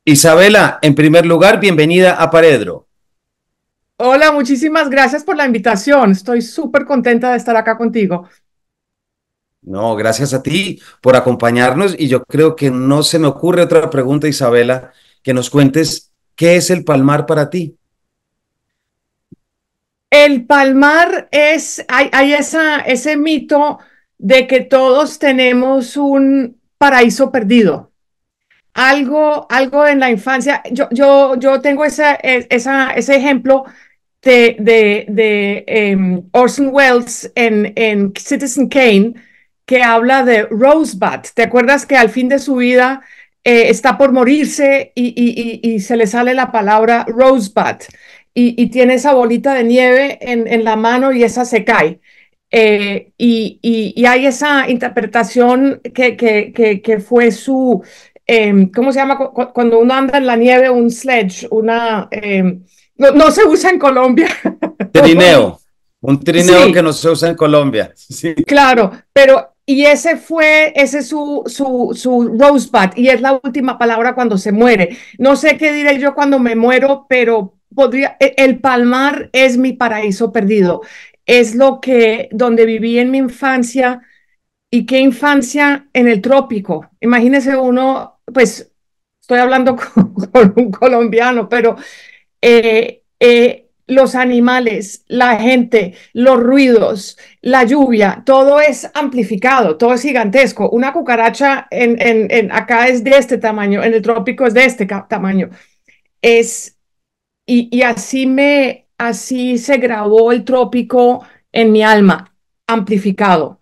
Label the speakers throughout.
Speaker 1: Isabela, en primer lugar, bienvenida a Paredro.
Speaker 2: Hola, muchísimas gracias por la invitación. Estoy súper contenta de estar acá contigo.
Speaker 1: No, gracias a ti por acompañarnos y yo creo que no se me ocurre otra pregunta, Isabela, que nos cuentes qué es el Palmar para ti.
Speaker 2: El Palmar hay ese mito de que todos tenemos un paraíso perdido. Algo en la infancia. Yo tengo ese ejemplo de Orson Welles en Citizen Kane, que habla de Rosebud. ¿Te acuerdas que al fin de su vida está por morirse y se le sale la palabra Rosebud y tiene esa bolita de nieve en la mano y esa se cae? Y hay esa interpretación que fue ¿cómo se llama? Cuando uno anda en la nieve, un sledge, no se usa en Colombia.
Speaker 1: Trineo, un trineo que
Speaker 2: Sí,
Speaker 1: no se usa en Colombia. Sí.
Speaker 2: claro, pero ese es su rosebud y es la última palabra cuando se muere. No sé qué diré yo cuando me muero, pero el Palmar es mi paraíso perdido. Es donde viví en mi infancia. ¿Y qué infancia en el trópico? Imagínese uno, pues estoy hablando con un colombiano, pero los animales, la gente, los ruidos, la lluvia, todo es amplificado, todo es gigantesco. Una cucaracha acá es de este tamaño, en el trópico es de este tamaño. Es, y así se grabó el trópico en mi alma, amplificado.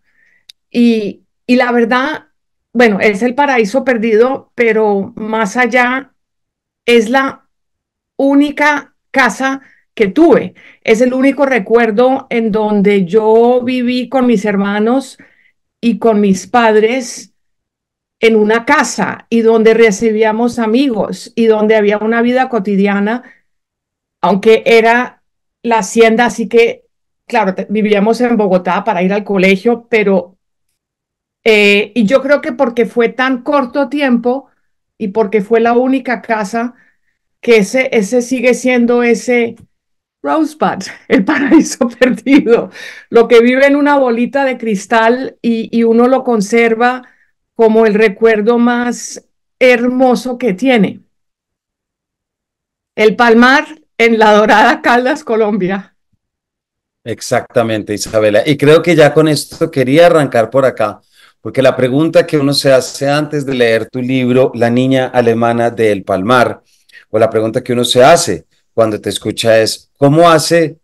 Speaker 2: Y la verdad, bueno, es el paraíso perdido, pero más allá es la única casa que tuve. Es el único recuerdo en donde yo viví con mis hermanos y con mis padres en una casa y donde recibíamos amigos y donde había una vida cotidiana, aunque era la hacienda, así que, claro, vivíamos en Bogotá para ir al colegio, pero y yo creo que porque fue tan corto tiempo y porque fue la única casa que ese sigue siendo ese Rosebud, el paraíso perdido, lo que vive en una bolita de cristal y uno lo conserva como el recuerdo más hermoso que tiene. El Palmar en La Dorada, Caldas, Colombia.
Speaker 1: Exactamente, Isabela. Y creo que ya con esto quería arrancar por acá, porque la pregunta que uno se hace antes de leer tu libro, La niña alemana del Palmar, o la pregunta que uno se hace cuando te escucha es, ¿cómo hace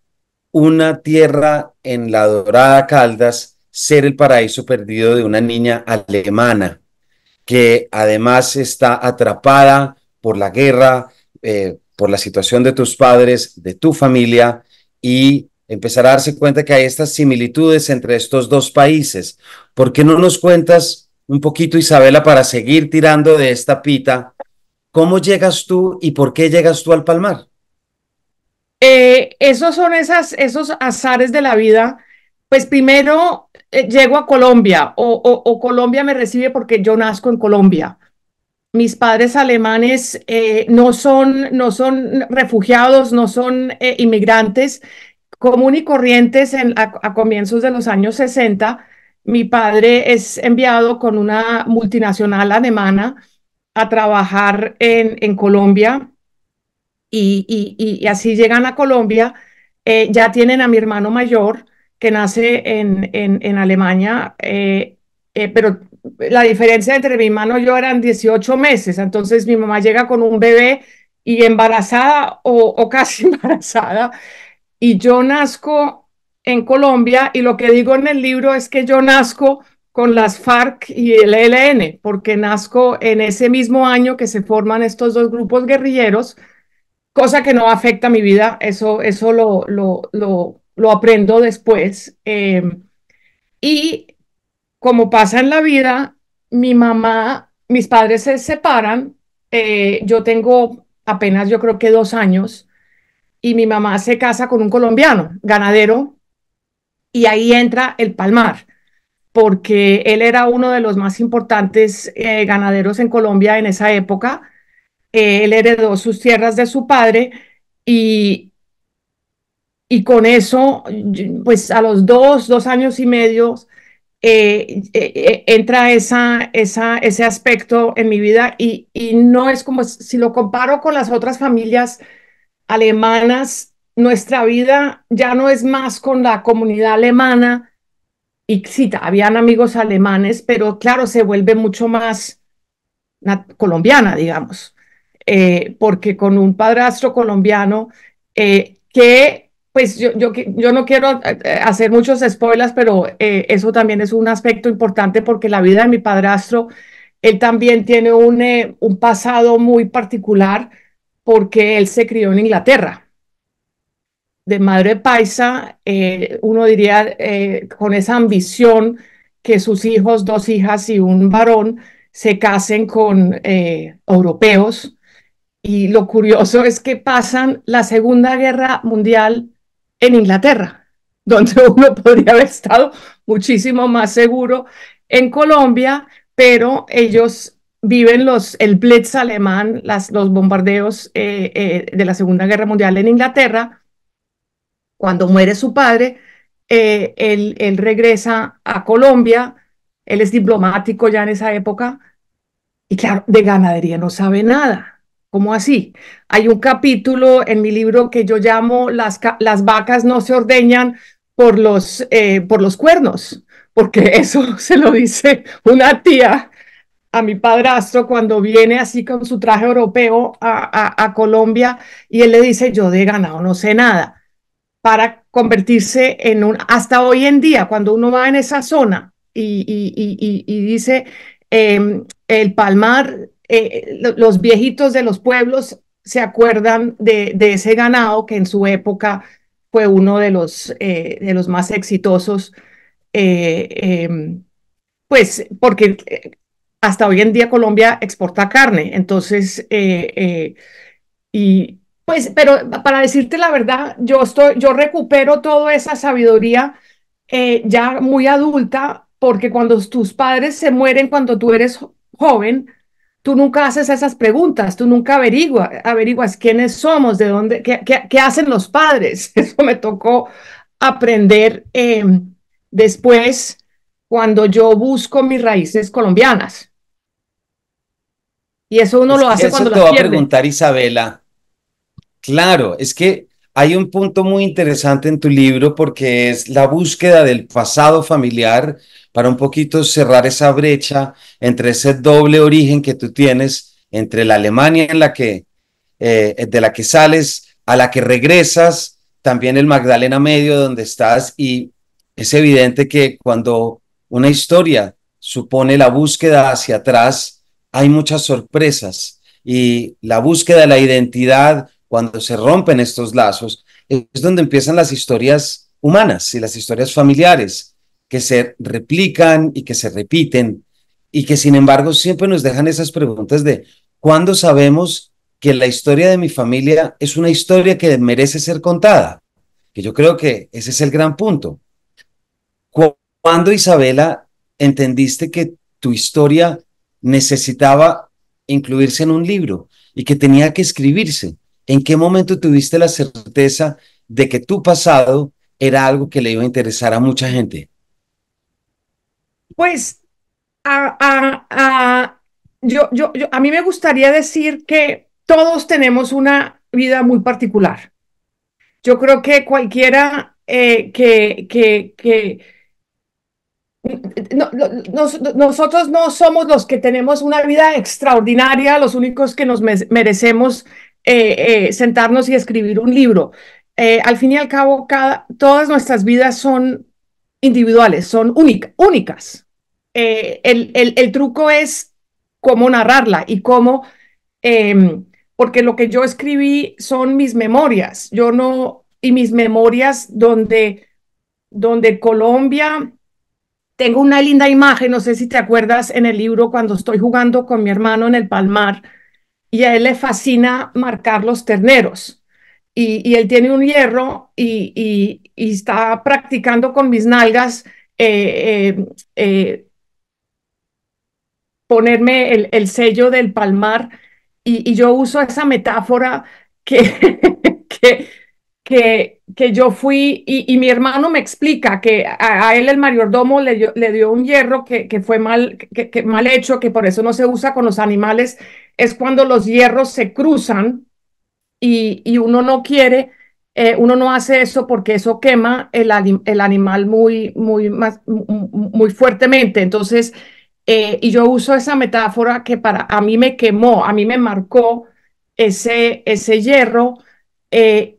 Speaker 1: una tierra en la Dorada Caldas ser el paraíso perdido de una niña alemana que además está atrapada por la guerra, por la situación de tus padres, de tu familia y empezar a darse cuenta que hay estas similitudes entre estos dos países? ¿Por qué no nos cuentas un poquito, Isabela, para seguir tirando de esta pita? ¿Cómo llegas tú y por qué llegas tú al Palmar?
Speaker 2: Esos son esos azares de la vida. Pues primero llego a Colombia o Colombia me recibe porque yo nazco en Colombia. Mis padres alemanes no son refugiados, no son inmigrantes común y corrientes a comienzos de los años 60. Mi padre es enviado con una multinacional alemana a trabajar en Colombia y así llegan a Colombia. Ya tienen a mi hermano mayor que nace en Alemania, pero la diferencia entre mi hermano y yo eran 18 meses, entonces mi mamá llega con un bebé y embarazada o casi embarazada, y yo nazco en Colombia y lo que digo en el libro es que yo nazco con las FARC y el ELN, porque nazco en ese mismo año que se forman estos dos grupos guerrilleros, cosa que no afecta mi vida, eso lo aprendo después. Y como pasa en la vida, mis padres se separan, yo tengo apenas yo creo que 2 años, y mi mamá se casa con un colombiano, ganadero, y ahí entra el Palmar, porque él era uno de los más importantes ganaderos en Colombia en esa época Él heredó sus tierras de su padre y, y con eso, pues a los dos años y medio, entra ese aspecto en mi vida y no es como si lo comparo con las otras familias alemanas, nuestra vida ya no es más con la comunidad alemana y sí, habían amigos alemanes, pero claro, se vuelve mucho más colombiana, digamos, porque con un padrastro colombiano que, pues yo no quiero hacer muchos spoilers, pero eso también es un aspecto importante porque la vida de mi padrastro, él también tiene un pasado muy particular porque él se crió en Inglaterra de madre paisa, uno diría con esa ambición que sus hijos, dos hijas y un varón, se casen con europeos. Y lo curioso es que pasan la Segunda Guerra Mundial en Inglaterra, donde uno podría haber estado muchísimo más seguro en Colombia, pero ellos viven el Blitz alemán, los bombardeos de la Segunda Guerra Mundial en Inglaterra. Cuando muere su padre, él regresa a Colombia, él es diplomático ya en esa época, y claro, de ganadería no sabe nada. ¿Cómo así? Hay un capítulo en mi libro que yo llamo las vacas no se ordeñan por los cuernos, porque eso se lo dice una tía a mi padrastro cuando viene así con su traje europeo a Colombia y él le dice, yo de ganado no sé nada para convertirse en hasta hoy en día, cuando uno va en esa zona y dice el Palmar, los viejitos de los pueblos se acuerdan de ese ganado que en su época fue uno de los más exitosos, eh, eh, pues porque hasta hoy en día Colombia exporta carne, entonces y pues, pero para decirte la verdad, yo recupero toda esa sabiduría ya muy adulta, porque cuando tus padres se mueren cuando tú eres joven, tú nunca haces esas preguntas, tú nunca averiguas quiénes somos, de dónde, qué hacen los padres. Eso me tocó aprender después cuando yo busco mis raíces colombianas. Y eso uno
Speaker 1: Es
Speaker 2: lo
Speaker 1: que
Speaker 2: hace
Speaker 1: eso
Speaker 2: cuando
Speaker 1: te
Speaker 2: las
Speaker 1: va a
Speaker 2: pierde.
Speaker 1: preguntar Isabela. Claro, es que hay un punto muy interesante en tu libro porque es la búsqueda del pasado familiar para un poquito cerrar esa brecha entre ese doble origen que tú tienes entre la Alemania en la que de la que sales a la que regresas, también el Magdalena Medio donde estás y es evidente que cuando una historia supone la búsqueda hacia atrás, hay muchas sorpresas y la búsqueda de la identidad, cuando se rompen estos lazos, es donde empiezan las historias humanas y las historias familiares que se replican y que se repiten y que sin embargo siempre nos dejan esas preguntas de ¿cuándo sabemos que la historia de mi familia es una historia que merece ser contada? Que yo creo que ese es el gran punto. ¿Cuándo, Isabela, entendiste que tu historia necesitaba incluirse en un libro y que tenía que escribirse? ¿En qué momento tuviste la certeza de que tu pasado era algo que le iba a interesar a mucha gente?
Speaker 2: Pues a, a, a, a mí me gustaría decir que todos tenemos una vida muy particular. Yo creo que cualquiera nosotros no somos los que tenemos una vida extraordinaria, los únicos que nos merecemos sentarnos y escribir un libro. Al fin y al cabo, todas nuestras vidas son individuales, son únicas. El truco es cómo narrarla y cómo, porque lo que yo escribí son mis memorias, yo no, y mis memorias donde Colombia tengo una linda imagen, no sé si te acuerdas en el libro cuando estoy jugando con mi hermano en el Palmar y a él le fascina marcar los terneros y él tiene un hierro y está practicando con mis nalgas ponerme el sello del Palmar y yo uso esa metáfora que, que, que yo fui y mi hermano me explica que a él el mayordomo le dio un hierro que fue que mal hecho, que por eso no se usa con los animales, es cuando los hierros se cruzan y uno no quiere, uno no hace eso porque eso quema el animal muy fuertemente. Entonces, y yo uso esa metáfora que para a mí me quemó, a mí me marcó ese hierro, ese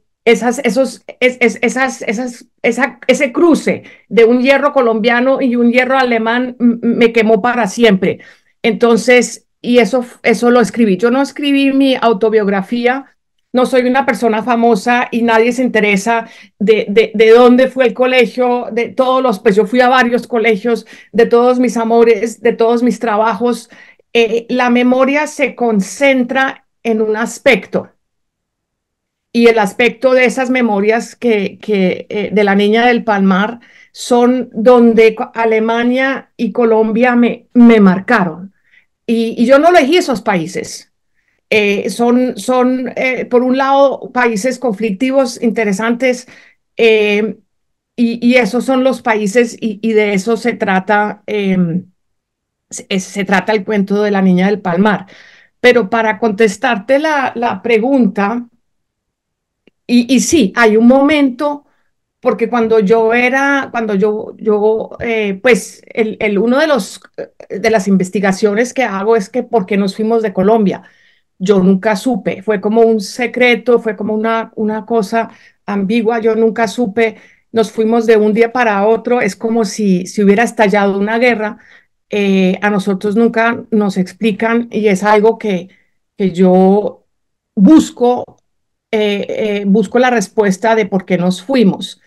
Speaker 2: cruce de un hierro colombiano y un hierro alemán me quemó para siempre. Entonces, y eso lo escribí. Yo no escribí mi autobiografía, no soy una persona famosa y nadie se interesa de dónde fue el colegio, de todos los, pues yo fui a varios colegios, de todos mis amores, de todos mis trabajos. La memoria se concentra en un aspecto y el aspecto de esas memorias de la Niña del Palmar son donde Alemania y Colombia me marcaron. Y yo no elegí esos países. Por un lado, países conflictivos, interesantes, eh, y esos son los países, y de eso se trata, se trata el cuento de la Niña del Palmar. Pero para contestarte la pregunta, y sí, hay un momento, porque pues uno de las investigaciones que hago es que por qué nos fuimos de Colombia. Yo nunca supe, fue como un secreto, fue como una cosa ambigua, yo nunca supe, nos fuimos de un día para otro, es como si hubiera estallado una guerra, a nosotros nunca nos explican y es algo que yo busco, busco la respuesta de por qué nos fuimos.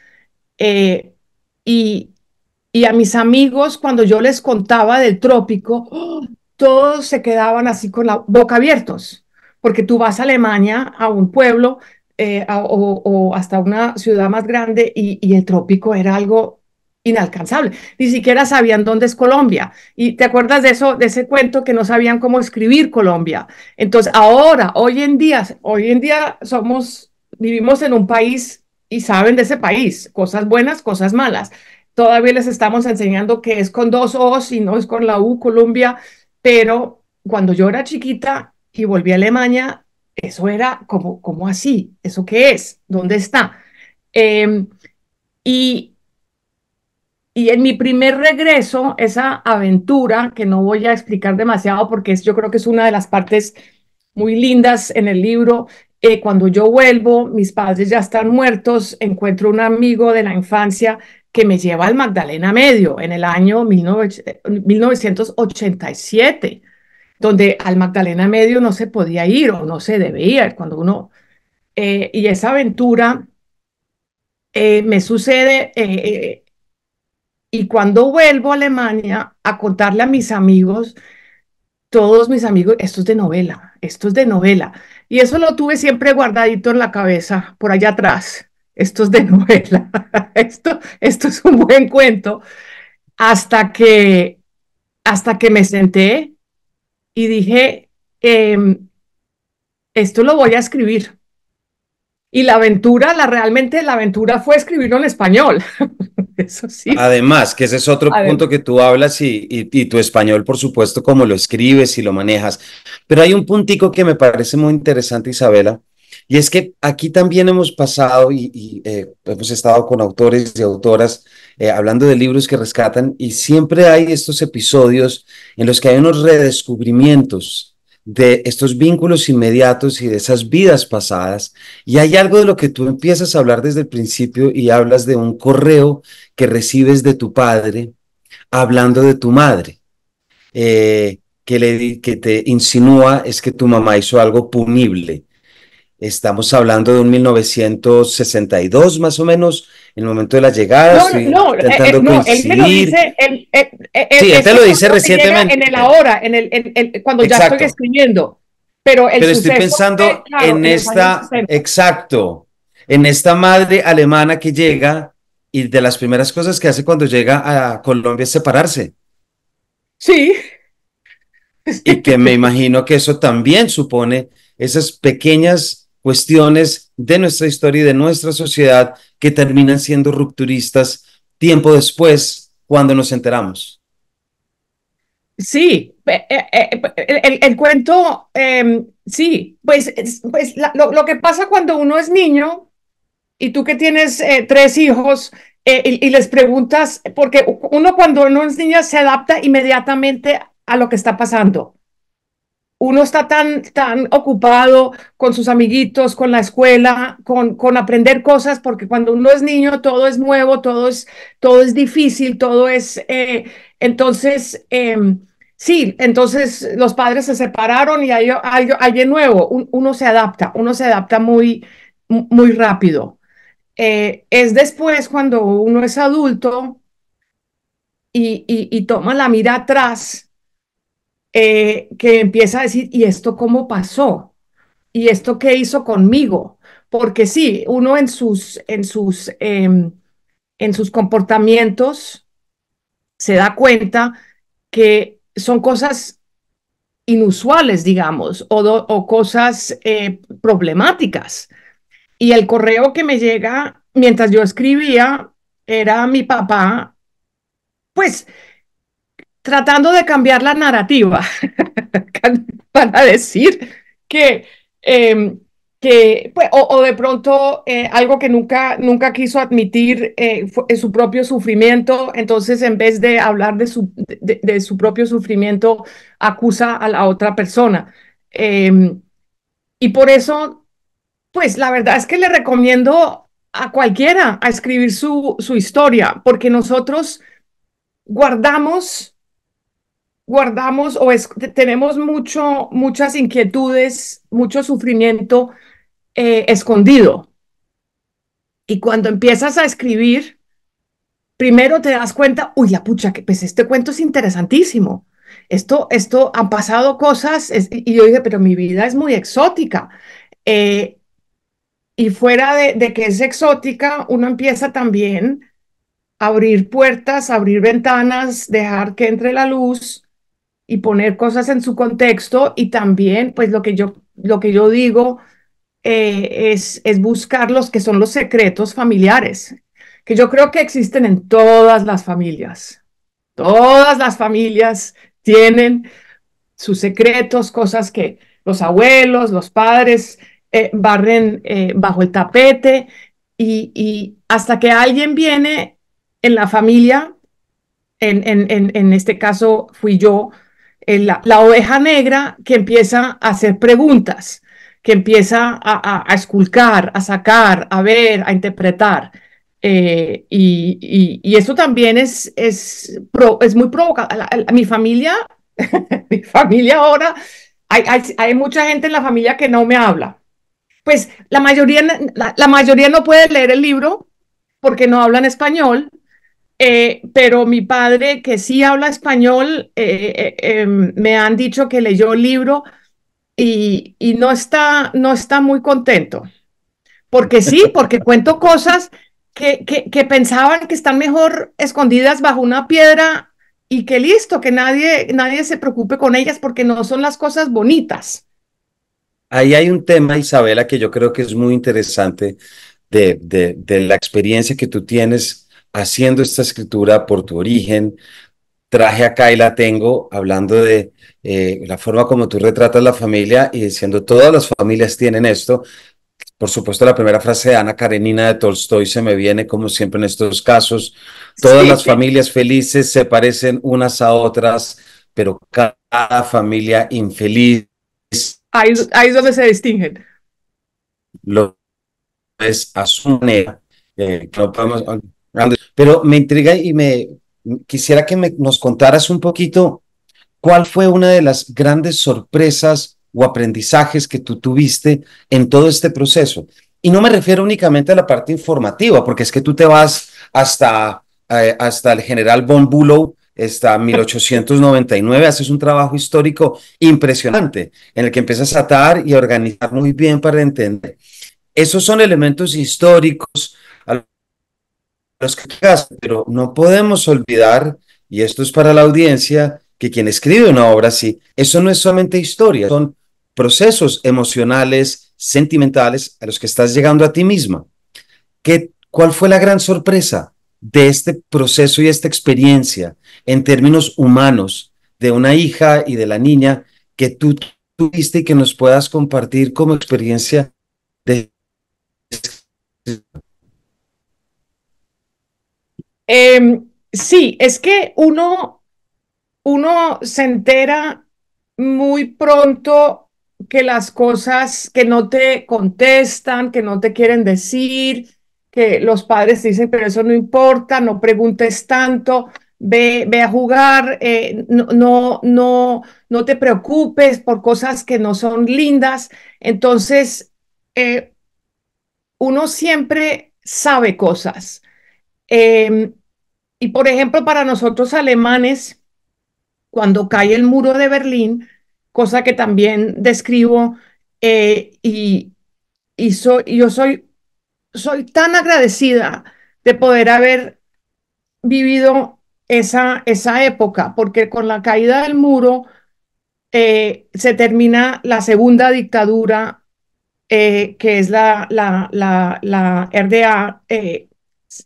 Speaker 2: Eh, y, y a mis amigos, cuando yo les contaba del trópico, ¡oh!, todos se quedaban así con la boca abiertos, porque tú vas a Alemania, a un pueblo, o hasta una ciudad más grande, y el trópico era algo inalcanzable. Ni siquiera sabían dónde es Colombia. Y te acuerdas de eso, de ese cuento que no sabían cómo escribir Colombia. Entonces, ahora, hoy en día vivimos en un país y saben de ese país, cosas buenas, cosas malas. Todavía les estamos enseñando que es con dos O's y no es con la U, Colombia, pero cuando yo era chiquita y volví a Alemania, eso era como así, ¿eso qué es? ¿Dónde está? Eh, y, y en mi primer regreso, esa aventura, que no voy a explicar demasiado porque yo creo que es una de las partes muy lindas en el libro, cuando yo vuelvo, mis padres ya están muertos, encuentro un amigo de la infancia que me lleva al Magdalena Medio en el año 1987, donde al Magdalena Medio no se podía ir o no se debía ir cuando uno, y esa aventura me sucede, y cuando vuelvo a Alemania a contarle a mis amigos, todos mis amigos, esto es de novela, esto es de novela. Y eso lo tuve siempre guardadito en la cabeza, por allá atrás. Esto es de novela, esto es un buen cuento, hasta que, hasta que me senté y dije, esto lo voy a escribir. Y realmente la aventura fue escribirlo en español. Eso sí.
Speaker 1: Además, que ese es otro punto que tú hablas y tu español, por supuesto, cómo lo escribes y lo manejas. Pero hay un puntico que me parece muy interesante, Isabela, y es que aquí también hemos pasado y hemos estado con autores y autoras hablando de libros que rescatan y siempre hay estos episodios en los que hay unos redescubrimientos de estos vínculos inmediatos y de esas vidas pasadas. Y hay algo de lo que tú empiezas a hablar desde el principio y hablas de un correo que recibes de tu padre hablando de tu madre, que te insinúa es que tu mamá hizo algo punible. Estamos hablando de un 1962 más o menos, en el momento de la llegada,
Speaker 2: No,
Speaker 1: estoy
Speaker 2: no,
Speaker 1: intentando
Speaker 2: no, él me lo
Speaker 1: coincidir.
Speaker 2: dice,
Speaker 1: Sí, él te
Speaker 2: ese
Speaker 1: lo dice
Speaker 2: cuento me llega en el
Speaker 1: recientemente.
Speaker 2: ahora, cuando ya estoy
Speaker 1: Exacto.
Speaker 2: escribiendo, pero el
Speaker 1: Pero estoy
Speaker 2: suceso fue,
Speaker 1: pensando
Speaker 2: claro,
Speaker 1: en
Speaker 2: en los años
Speaker 1: esta,
Speaker 2: 60.
Speaker 1: exacto, en esta madre alemana que llega y de las primeras cosas que hace cuando llega a Colombia es separarse.
Speaker 2: Sí,
Speaker 1: y que me imagino que eso también supone esas pequeñas cuestiones de nuestra historia y de nuestra sociedad que terminan siendo rupturistas tiempo después cuando nos enteramos.
Speaker 2: Sí, el cuento, sí, pues lo que pasa cuando uno es niño y tú que tienes tres hijos y les preguntas, porque uno cuando uno es niña se adapta inmediatamente a lo que está pasando. Uno está tan ocupado con sus amiguitos, con la escuela, con aprender cosas, porque cuando uno es niño todo es nuevo, todo es difícil, todo es... entonces, sí, entonces los padres se separaron y hay alguien nuevo. Uno se adapta muy rápido. Es después cuando uno es adulto y toma la mira atrás que empieza a decir, ¿y esto cómo pasó? ¿Y esto qué hizo conmigo? Porque sí, uno en sus comportamientos se da cuenta que son cosas inusuales, digamos, o cosas problemáticas. Y el correo que me llega mientras yo escribía era mi papá, pues tratando de cambiar la narrativa para decir que, eh, pues, o de pronto algo que nunca quiso admitir fue su propio sufrimiento, entonces en vez de hablar de su propio sufrimiento, acusa a la otra persona. Eh, y por eso, pues la verdad es que le recomiendo a cualquiera a escribir su historia, porque nosotros guardamos tenemos muchas inquietudes, mucho sufrimiento escondido. Y cuando empiezas a escribir, primero te das cuenta, uy, la pucha, que pues este cuento es interesantísimo. Esto han pasado cosas, y yo dije, pero mi vida es muy exótica. Eh, y fuera de que es exótica, uno empieza también a abrir puertas, a abrir ventanas, dejar que entre la luz y poner cosas en su contexto y también, pues lo que yo digo es buscar los que son los secretos familiares, que yo creo que existen en todas las familias. Todas las familias tienen sus secretos, cosas que los abuelos, los padres barren bajo el tapete y hasta que alguien viene en la familia en este caso fui yo, la oveja negra que empieza a hacer preguntas, que empieza a esculcar, a sacar, a ver, a interpretar. Y eso también es muy provocador. Mi familia, mi familia ahora, hay mucha gente en la familia que no me habla. Pues la mayoría no puede leer el libro porque no hablan español, pero mi padre, que sí habla español, me han dicho que leyó el libro y no está muy contento. Porque sí, porque cuento cosas que pensaban que están mejor escondidas bajo una piedra y que listo, que nadie se preocupe con ellas porque no son las cosas bonitas.
Speaker 1: Ahí hay un tema, Isabela, que yo creo que es muy interesante de la experiencia que tú tienes haciendo esta escritura por tu origen. Traje acá y la tengo hablando de la forma como tú retratas la familia y diciendo todas las familias tienen esto. Por supuesto, la primera frase de Ana Karenina de Tolstoy se me viene como siempre en estos casos. Todas las
Speaker 2: Sí,
Speaker 1: familias felices se parecen unas a otras, pero cada familia infeliz
Speaker 2: ahí es donde se distinguen.
Speaker 1: lo es a su manera. No podemos, pero me intriga y me quisiera que nos contaras un poquito cuál fue una de las grandes sorpresas o aprendizajes que tú tuviste en todo este proceso. Y no me refiero únicamente a la parte informativa, porque es que tú te vas hasta el general von Bülow, hasta 1899, haces un trabajo histórico impresionante en el que empiezas a atar y a organizar muy bien para entender. Esos son elementos históricos a los que, pero no podemos olvidar, y esto es para la audiencia, que quien escribe una obra así, eso no es solamente historia, son procesos emocionales, sentimentales a los que estás llegando a ti misma. ¿Cuál fue la gran sorpresa de este proceso y esta experiencia en términos humanos de una hija y de la niña que tú tuviste y que nos puedas compartir como experiencia de...
Speaker 2: Sí, es que uno se entera muy pronto que las cosas que no te contestan, que no te quieren decir, que los padres te dicen, pero eso no importa, no preguntes tanto, ve a jugar, no te preocupes por cosas que no son lindas. Entonces, eh, uno siempre sabe cosas. Eh, y por ejemplo, para nosotros alemanes, cuando cae el muro de Berlín, cosa que también describo, yo soy tan agradecida de poder haber vivido esa época, porque con la caída del muro se termina la segunda dictadura, que es la RDA,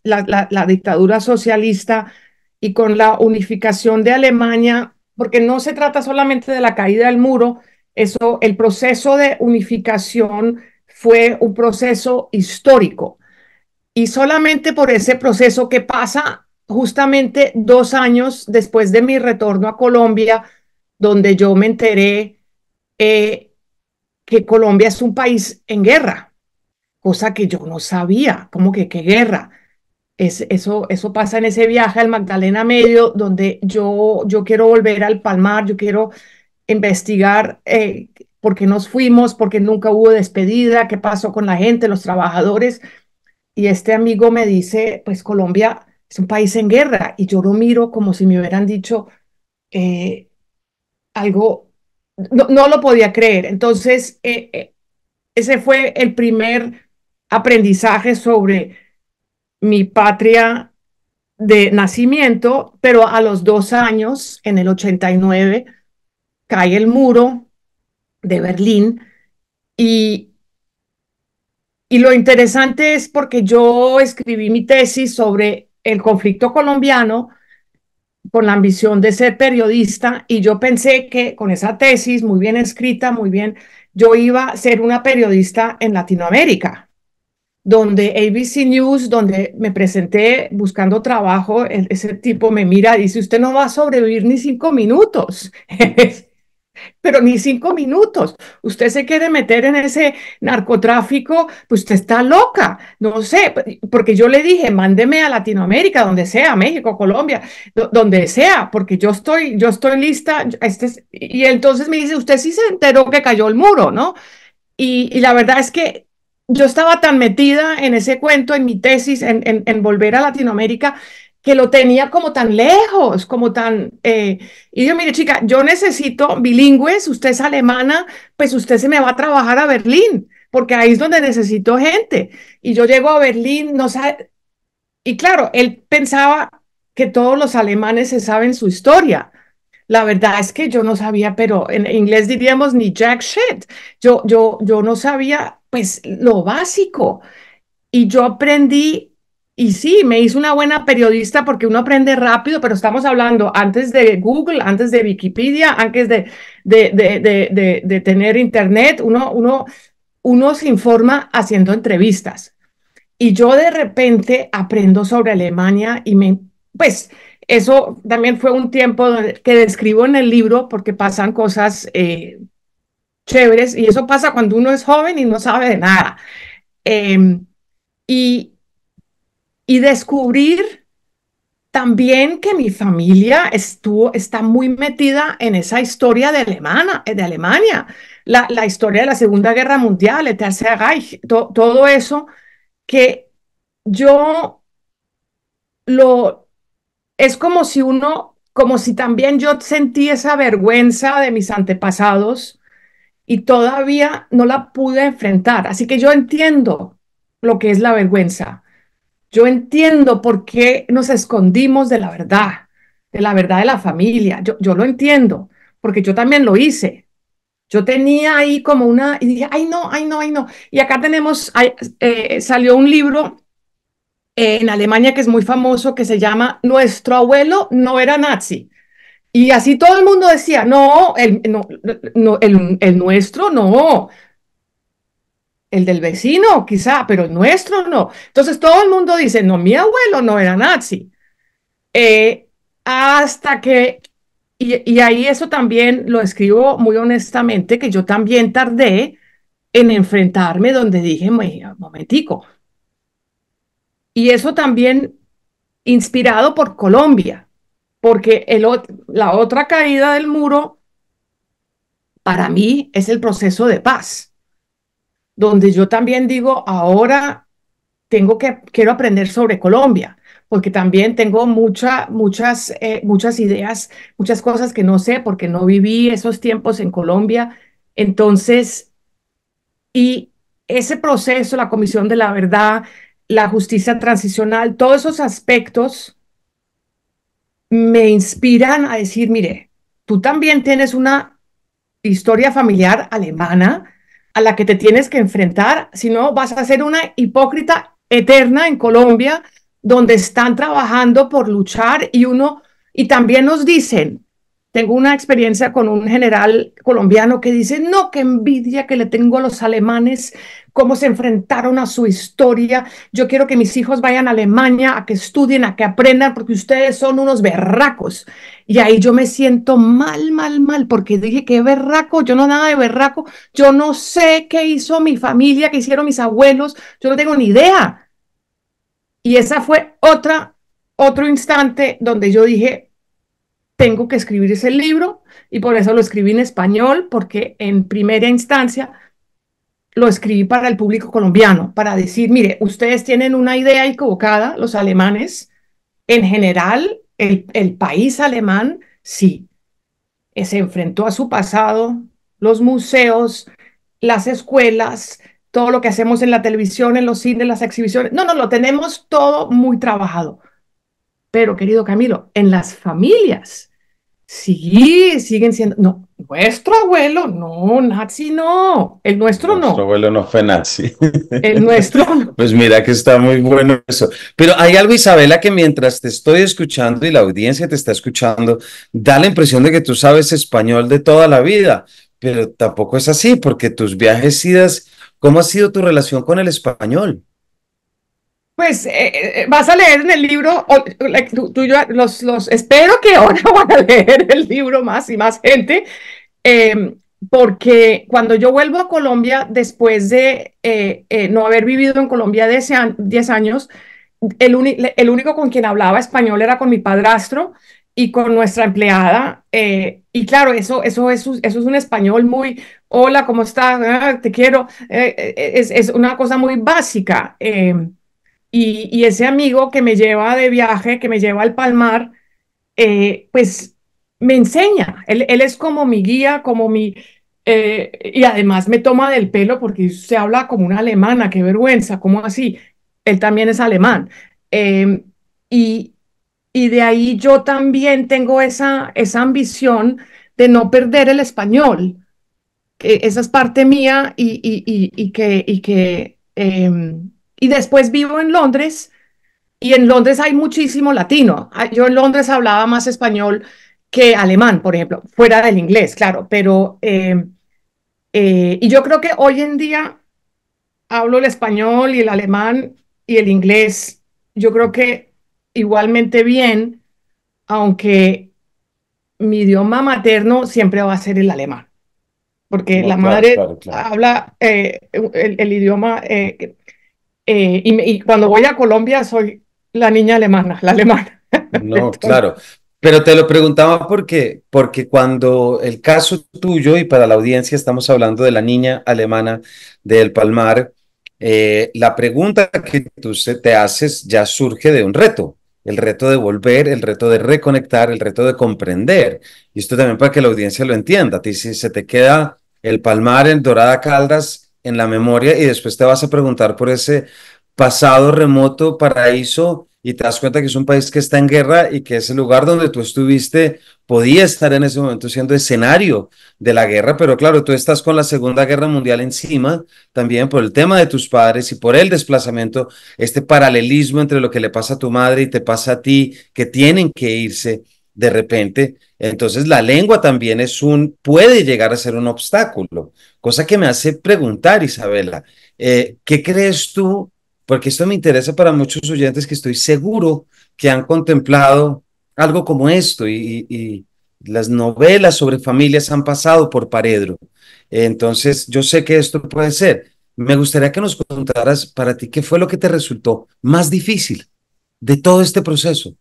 Speaker 2: la dictadura socialista, y con la unificación de Alemania, porque no se trata solamente de la caída del muro, el proceso de unificación fue un proceso histórico. Y solamente por ese proceso que pasa justamente 2 años después de mi retorno a Colombia, donde yo me enteré eh, que Colombia es un país en guerra, cosa que yo no sabía, como que qué guerra. Eso pasa en ese viaje al Magdalena Medio, donde yo quiero volver al Palmar, yo quiero investigar por qué nos fuimos, por qué nunca hubo despedida, qué pasó con la gente, los trabajadores. Y este amigo me dice, pues Colombia es un país en guerra, y yo lo miro como si me hubieran dicho eh, algo, no lo podía creer. Entonces, ese fue el primer aprendizaje sobre mi patria de nacimiento, pero a los 2 años, en el 89, cae el muro de Berlín. Y, y lo interesante es porque yo escribí mi tesis sobre el conflicto colombiano con la ambición de ser periodista, y yo pensé que con esa tesis muy bien escrita, muy bien, yo iba a ser una periodista en Latinoamérica, donde ABC News, donde me presenté buscando trabajo, ese tipo me mira y dice, usted no va a sobrevivir ni 5 minutos. Pero ni 5 minutos. Usted se quiere meter en ese narcotráfico, pues usted está loca. No sé, porque yo le dije, mándeme a Latinoamérica, donde sea, México, Colombia, donde sea, porque yo estoy lista. Y entonces me dice, usted sí se enteró que cayó el muro, ¿no? Y la verdad es que yo estaba tan metida en ese cuento, en mi tesis, en volver a Latinoamérica, que lo tenía como tan lejos, como tan... y yo, mire, chica, yo necesito bilingües, usted es alemana, pues usted se me va a trabajar a Berlín, porque ahí es donde necesito gente. Y yo llego a Berlín, no sabe... Y claro, él pensaba que todos los alemanes se saben su historia. La verdad es que yo no sabía, pero en inglés diríamos ni jack shit. Yo no sabía, pues, lo básico. Y yo aprendí, y sí, me hice una buena periodista porque uno aprende rápido, pero estamos hablando antes de Google, antes de Wikipedia, antes de tener internet, uno se informa haciendo entrevistas. Y yo de repente aprendo sobre Alemania pues eso también fue un tiempo que describo en el libro, porque pasan cosas chéveres, y eso pasa cuando uno es joven y no sabe de nada. Eh, y, y descubrir también que mi familia está muy metida en esa historia de Alemania, la historia de la Segunda Guerra Mundial, el Tercer Reich, todo eso que yo lo, es como si también yo sentí esa vergüenza de mis antepasados y todavía no la pude enfrentar. Así que yo entiendo lo que es la vergüenza. Yo entiendo por qué nos escondimos de la verdad, de la verdad de la familia. Yo lo entiendo, porque yo también lo hice. Yo tenía ahí como una, y dije, ay no, ay no, ay no. Y acá tenemos, salió un libro en Alemania que es muy famoso, que se llama Nuestro abuelo no era nazi. Y así todo el mundo decía, no, el nuestro no, el del vecino quizá, pero el nuestro no. Entonces todo el mundo dice, no, mi abuelo no era nazi. Eh, hasta que, y ahí eso también lo escribo muy honestamente, que yo también tardé en enfrentarme donde dije, momentico, y eso también inspirado por Colombia, porque la otra caída del muro para mí es el proceso de paz, donde yo también digo, ahora quiero aprender sobre Colombia, porque también tengo muchas ideas, muchas cosas que no sé, porque no viví esos tiempos en Colombia. Entonces, y ese proceso, la Comisión de la Verdad, la justicia transicional, todos esos aspectos me inspiran a decir, mire, tú también tienes una historia familiar alemana a la que te tienes que enfrentar, si no vas a ser una hipócrita eterna en Colombia, donde están trabajando por luchar y también nos dicen, tengo una experiencia con un general colombiano que dice, no, qué envidia que le tengo a los alemanes, cómo se enfrentaron a su historia. Yo quiero que mis hijos vayan a Alemania, a que estudien, a que aprendan, porque ustedes son unos berracos. Y ahí yo me siento mal, mal, mal, porque dije, qué berraco, yo no nada de berraco, yo no sé qué hizo mi familia, qué hicieron mis abuelos, yo no tengo ni idea. Y esa fue otro instante donde yo dije, tengo que escribir ese libro y por eso lo escribí en español, porque en primera instancia lo escribí para el público colombiano, para decir, mire, ustedes tienen una idea equivocada, los alemanes, en general, el país alemán, sí, se enfrentó a su pasado, los museos, las escuelas, todo lo que hacemos en la televisión, en los cines, las exhibiciones. No, no, lo tenemos todo muy trabajado. Pero, querido Camilo, en las familias, sí, siguen siendo, no, nuestro abuelo, no, nazi no, el nuestro
Speaker 1: Nuestro
Speaker 2: no,
Speaker 1: abuelo no fue nazi.
Speaker 2: el nuestro no.
Speaker 1: Pues mira que está muy bueno eso. Pero hay algo, Isabela, que mientras te estoy escuchando y la audiencia te está escuchando, da la impresión de que tú sabes español de toda la vida, pero tampoco es así, porque tus viajes idas, ¿cómo ha sido tu relación con el español?
Speaker 2: Pues vas a leer en el libro, espero que ahora van a leer el libro más y más gente, eh, porque cuando yo vuelvo a Colombia, después de no haber vivido en Colombia 10 años, el único con quien hablaba español era con mi padrastro y con nuestra empleada. Y claro, eso es un español muy, hola, ¿cómo estás? Ah, te quiero. Es una cosa muy básica. Y ese amigo que me lleva de viaje, que me lleva al Palmar, pues me enseña. Él es como mi guía, y además me toma del pelo porque se habla como una alemana, qué vergüenza, ¿cómo así? Él también es alemán. Eh, y, y de ahí yo también tengo esa ambición de no perder el español, que esa es parte mía y después vivo en Londres y en Londres hay muchísimo latino. Yo en Londres hablaba más español que alemán, por ejemplo, fuera del inglés, claro, pero y yo creo que hoy en día hablo el español y el alemán y el inglés, yo creo que igualmente bien, aunque mi idioma materno siempre va a ser el alemán, porque
Speaker 1: No,
Speaker 2: la
Speaker 1: claro,
Speaker 2: madre
Speaker 1: claro, claro.
Speaker 2: habla el idioma y cuando voy a Colombia soy la niña alemana, la alemana.
Speaker 1: No,
Speaker 2: Entonces,
Speaker 1: claro. Pero te lo preguntaba porque cuando el caso tuyo y para la audiencia estamos hablando de la niña alemana del Palmar, la pregunta que te haces ya surge de un reto, el reto de volver, el reto de reconectar, el reto de comprender. Y esto también para que la audiencia lo entienda. Si se te queda el Palmar en Dorada Caldas en la memoria y después te vas a preguntar por ese pasado remoto paraíso y te das cuenta que es un país que está en guerra y que ese lugar donde tú estuviste podía estar en ese momento siendo escenario de la guerra, pero claro, tú estás con la Segunda Guerra Mundial encima, también por el tema de tus padres y por el desplazamiento, este paralelismo entre lo que le pasa a tu madre y te pasa a ti, que tienen que irse de repente. Entonces la lengua también puede llegar a ser un obstáculo, cosa que me hace preguntar, Isabela, ¿qué crees tú? Porque esto me interesa para muchos oyentes que estoy seguro que han contemplado algo como esto y las novelas sobre familias han pasado por Paredro. Entonces, yo sé que esto puede ser. Me gustaría que nos contaras para ti qué fue lo que te resultó más difícil de todo este proceso,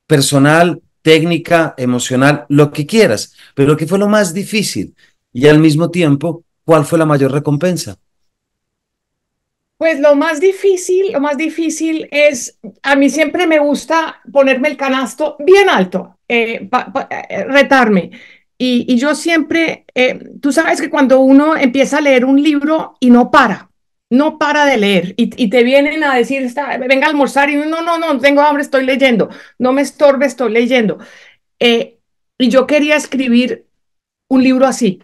Speaker 1: personal, técnica, emocional, lo que quieras, pero qué fue lo más difícil y al mismo tiempo, ¿cuál fue la mayor recompensa?
Speaker 2: Pues lo más difícil es, a mí siempre me gusta ponerme el canasto bien alto, retarme. Y yo siempre, tú sabes que cuando uno empieza a leer un libro y no para de leer, y te vienen a decir, venga a almorzar, y no, tengo hambre, estoy leyendo, no me estorbe, estoy leyendo. Eh, y yo quería escribir un libro así,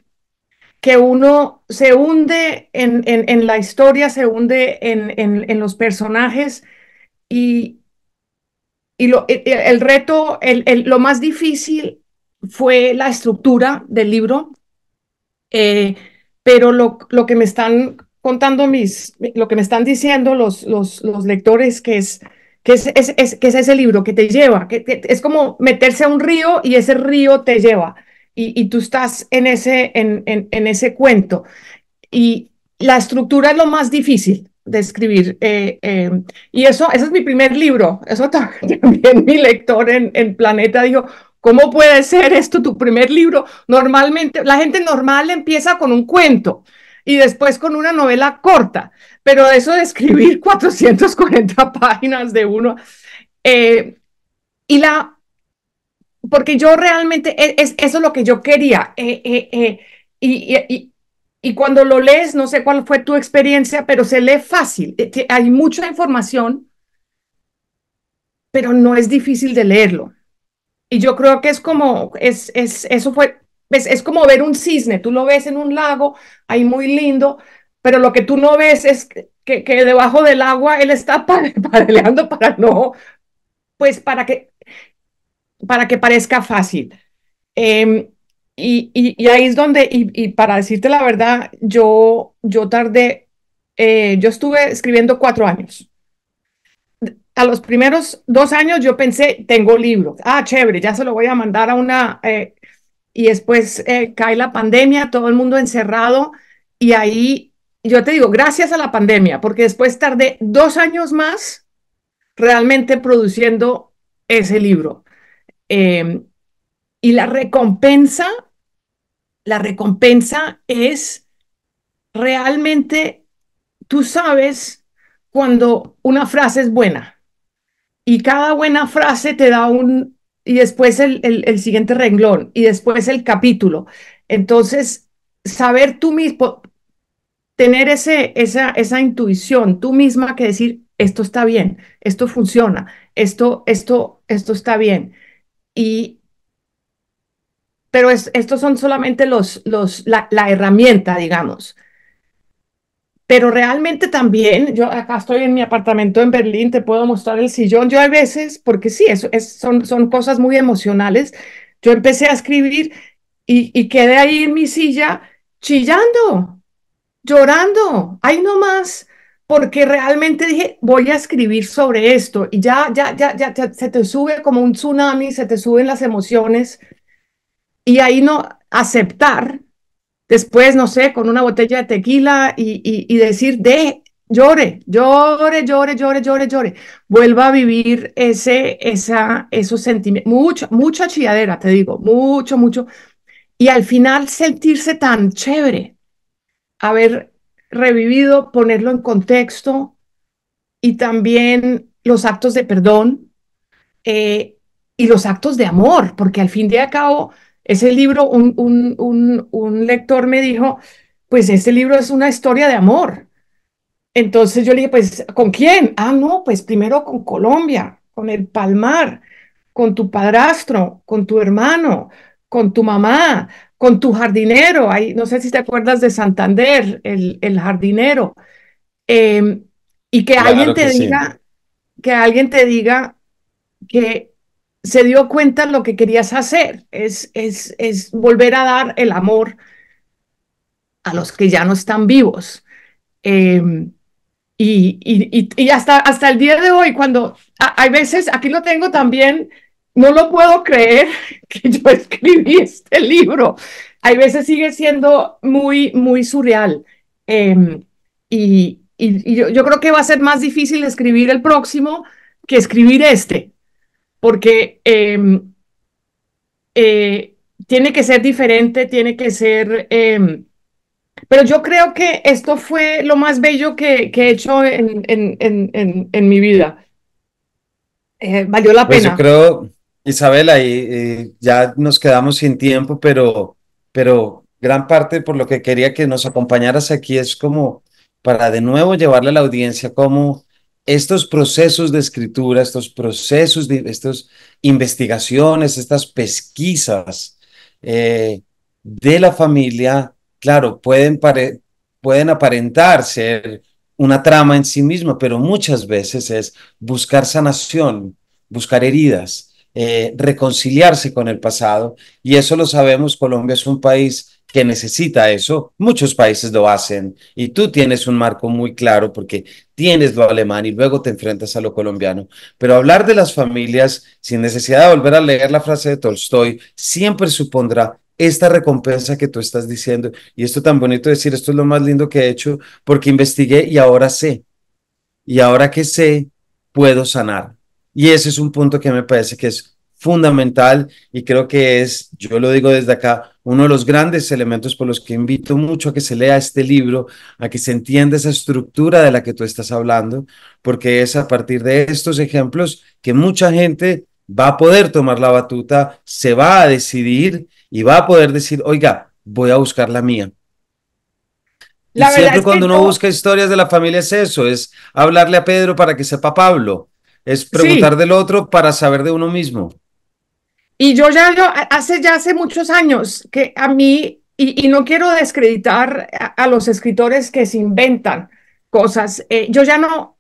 Speaker 2: que uno se hunde en la historia, se hunde en los personajes y, el reto, lo más difícil fue la estructura del libro, eh, pero lo que me están contando lo que me están diciendo los lectores que es ese libro que te lleva, que es como meterse a un río y ese río te lleva y tú estás en ese cuento. Y la estructura es lo más difícil de escribir. Y ese es mi primer libro. Eso también mi lector en Planeta dijo, ¿cómo puede ser esto tu primer libro? Normalmente, la gente normal empieza con un cuento y después con una novela corta, pero eso de escribir 440 páginas de uno, eh, y porque yo realmente, eso es lo que yo quería. Y, y, y, y cuando lo lees, no sé cuál fue tu experiencia, pero se lee fácil. Hay mucha información, pero no es difícil de leerlo. Y yo creo que es como, eso fue, es como ver un cisne. Tú lo ves en un lago, ahí muy lindo, pero lo que tú no ves es que debajo del agua él está padaleando para no, pues para que parezca fácil. Eh, y ahí es donde, y para decirte la verdad, yo tardé, yo estuve escribiendo 4 años. A los primeros 2 años yo pensé, tengo libro, chévere, ya se lo voy a mandar a una, y después cae la pandemia, todo el mundo encerrado, y ahí yo te digo, gracias a la pandemia, porque después tardé 2 años más realmente produciendo ese libro. Eh, y la recompensa es realmente, tú sabes cuando una frase es buena y cada buena frase te da y después el siguiente renglón y después el capítulo. Entonces, saber tú mismo, tener esa intuición tú misma que decir, esto está bien, esto funciona, esto está bien. Y, pero estos son solamente la herramienta, digamos. Pero realmente también, yo acá estoy en mi apartamento en Berlín, te puedo mostrar el sillón. Yo a veces, porque sí, son cosas muy emocionales, yo empecé a escribir y quedé ahí en mi silla chillando, llorando, ahí nomás, porque realmente dije, voy a escribir sobre esto y ya se te sube como un tsunami, se te suben las emociones y ahí no aceptar después, no sé, con una botella de tequila y decir, llore, vuelva a vivir esos sentimientos, mucha chilladera, te digo, mucho, y al final sentirse tan chévere, haber revivido, ponerlo en contexto y también los actos de perdón, eh, y los actos de amor, porque al fin y al cabo, ese libro, un lector me dijo, pues este libro es una historia de amor. Entonces yo le dije, pues, ¿con quién? No, pues primero con Colombia. con el Palmar, con tu padrastro, con tu hermano, con tu mamá, con tu jardinero. Ahí, no sé si te acuerdas de Santander, el jardinero. Eh, y
Speaker 1: Claro que sí.
Speaker 2: que alguien te diga que se dio cuenta de lo que querías hacer, es volver a dar el amor a los que ya no están vivos. Eh, y hasta el día de hoy, cuando hay veces, aquí lo tengo también, no lo puedo creer que yo escribí este libro. Hay veces sigue siendo muy, muy surreal. Yo creo que va a ser más difícil escribir el próximo que escribir este, porque eh, tiene que ser diferente, tiene que ser... pero yo creo que esto fue lo más bello que he hecho en mi vida. Valió la
Speaker 1: Pues yo
Speaker 2: pena.
Speaker 1: creo, Isabela, y ya nos quedamos sin tiempo, pero gran parte por lo que quería que nos acompañaras aquí es como para de nuevo llevarle a la audiencia cómo estos procesos de escritura, estos procesos de estas investigaciones, estas pesquisas de la familia, claro, pueden aparentar ser una trama en sí misma, pero muchas veces es buscar sanación, buscar heridas, reconciliarse con el pasado. Y eso lo sabemos, Colombia es un país que necesita eso. Muchos países lo hacen y tú tienes un marco muy claro porque tienes lo alemán y luego te enfrentas a lo colombiano. Pero hablar de las familias sin necesidad de volver a leer la frase de Tolstoy siempre supondrá esta recompensa que tú estás diciendo. Y esto tan bonito decir, esto es lo más lindo que he hecho porque investigué y ahora sé. Y ahora que sé, puedo sanar. Y ese es un punto que me parece que es fundamental y creo que es, yo lo digo desde acá, uno de los grandes elementos por los que invito mucho a que se lea este libro, a que se entienda esa estructura de la que tú estás hablando, porque es a partir de estos ejemplos que mucha gente va a poder tomar la batuta, se va a decidir y va a poder decir, oiga, voy a buscar la mía. Y
Speaker 2: La verdad
Speaker 1: siempre
Speaker 2: es que
Speaker 1: cuando uno busca historias de la familia es eso, es hablarle a Pedro para que sepa Pablo, es preguntar
Speaker 2: sí,
Speaker 1: del otro para saber de uno mismo.
Speaker 2: y ya hace muchos años que a mí, y no quiero descreditar a los escritores que se inventan cosas, yo ya no,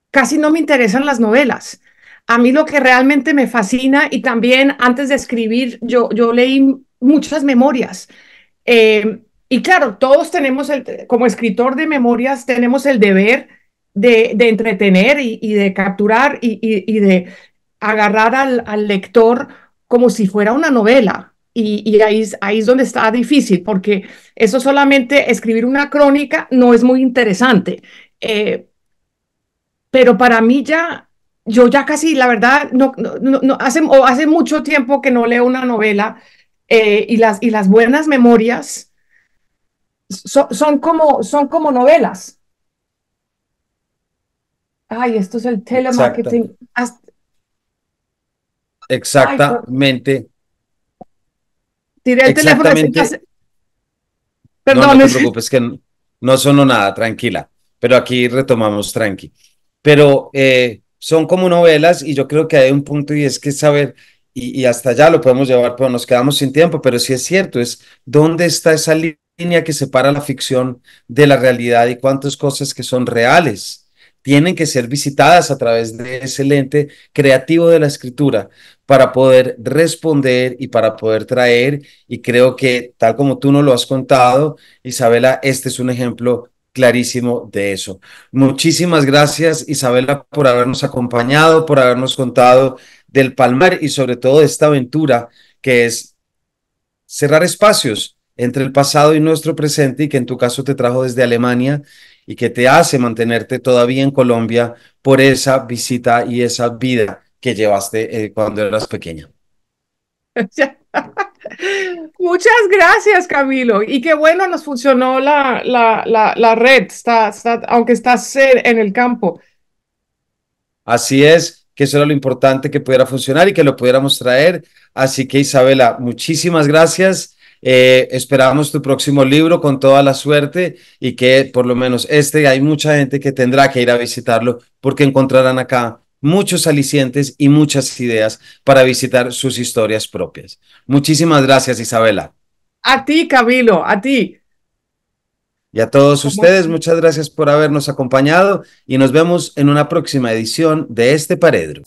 Speaker 2: casi no me interesan las novelas. A mí lo que realmente me fascina, y también antes de escribir, yo leí muchas memorias. Y claro, todos tenemos, como escritor de memorias, tenemos el deber de entretener y de capturar y de agarrar al lector como si fuera una novela. Ahí es donde está difícil, porque eso solamente escribir una crónica no es muy interesante. Eh, pero para mí ya, yo ya casi, la verdad, hace mucho tiempo que no leo una novela, y las buenas memorias son como novelas. Ay, esto es el
Speaker 1: Exacta,
Speaker 2: telemarketing. Ay,
Speaker 1: exactamente,
Speaker 2: tiré el teléfono.
Speaker 1: exactamente. No, no
Speaker 2: Perdón.
Speaker 1: te preocupes, que no sonó nada, tranquila, pero aquí retomamos tranqui. Pero son como novelas y yo creo que hay un punto y es que saber, y hasta allá lo podemos llevar, pero nos quedamos sin tiempo, pero sí es cierto, es dónde está esa línea que separa la ficción de la realidad y cuántas cosas que son reales tienen que ser visitadas a través de ese lente creativo de la escritura para poder responder y para poder traer, y creo que tal como tú nos lo has contado, Isabela, este es un ejemplo clarísimo de eso. Muchísimas gracias, Isabela, por habernos acompañado, por habernos contado del Palmar y sobre todo de esta aventura que es cerrar espacios entre el pasado y nuestro presente y que en tu caso te trajo desde Alemania y que te hace mantenerte todavía en Colombia por esa visita y esa vida que llevaste cuando eras pequeña.
Speaker 2: Muchas gracias, Camilo. Y qué bueno nos funcionó la red, aunque estás en el campo.
Speaker 1: Así es, que eso era lo importante, que pudiera funcionar y que lo pudiéramos traer. Así que Isabela, muchísimas gracias. Esperamos tu próximo libro con toda la suerte y que por lo menos hay mucha gente que tendrá que ir a visitarlo porque encontrarán acá muchos alicientes y muchas ideas para visitar sus historias propias. Muchísimas gracias, Isabela.
Speaker 2: A ti, Camilo, a ti.
Speaker 1: Y a todos ustedes, muchas gracias por habernos acompañado y nos vemos en una próxima edición de este Paredro.